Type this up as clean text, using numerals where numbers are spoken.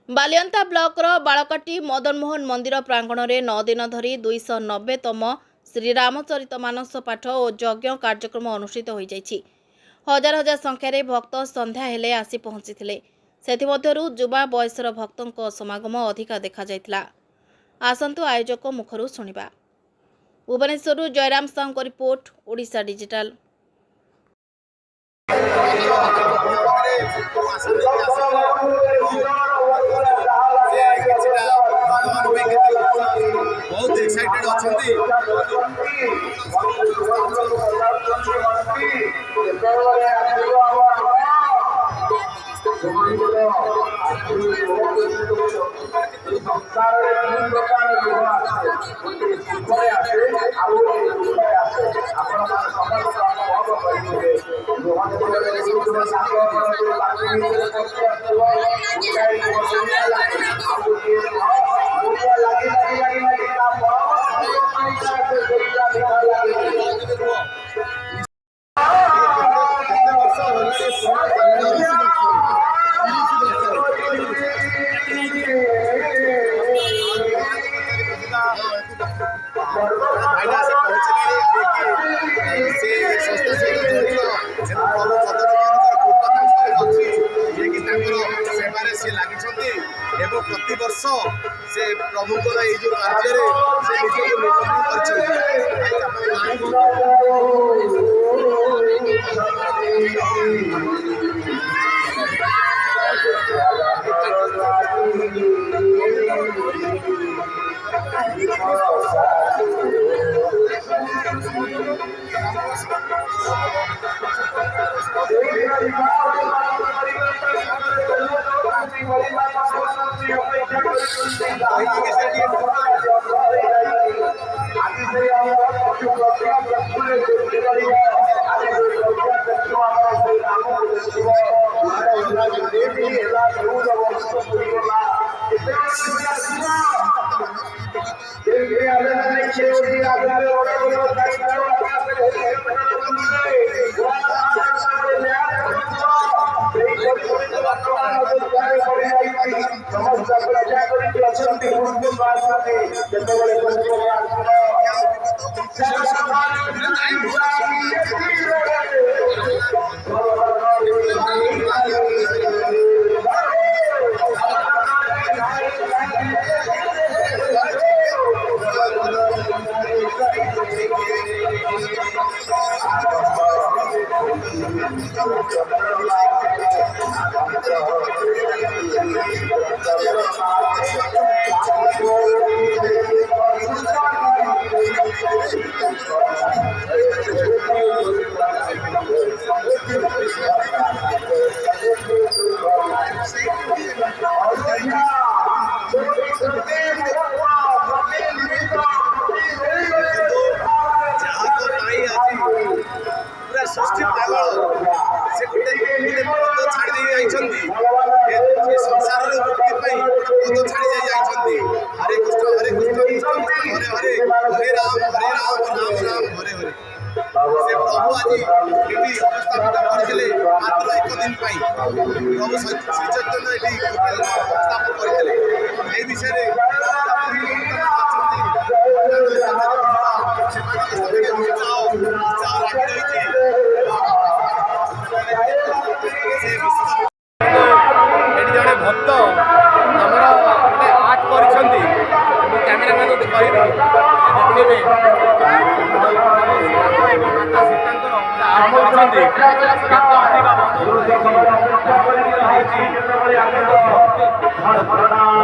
Balianta block बालकाटी Madanmohan मंदिर प्रांगण में 9 दिन धरी 290तम श्रीरामचरित मानस पाठ और यज्ञ कार्यक्रम अनुष्ठित हो जाइछि। हजार हजार संख्यार भक्त संध्या हेले आसी पहुंची सेथिमध्यरु युवा बयसर भक्तों समागम अधिका देखा जाइतिला। आसंतु आयोजक मुखरु सुनिबा। Bhubaneswar Jayram Sahu report Odisha digital. बहुत एक्साइटेड अच्छी प्रति वर्ष से प्रभुଙ୍କର এই যে କାର୍ଯ୍ୟରେ ସେ ନିଜକୁ ନିମଗ୍ନ षष्ठी पागल से गोटे पद छाड़ी संसार मुक्ति पद छाड़ी हरे कृष्ण कृष्ण कृष्ण हरे हरे हरे राम राम राम हरे हरे से प्रभु आज ये अवस्थापित करते मात्र एक दिन प्रभु श्री चैतन्य ये स्थापन करते विषय जड़े भक्त आमर गोटे आर्ट कैमेरामैन देखिए आर्ट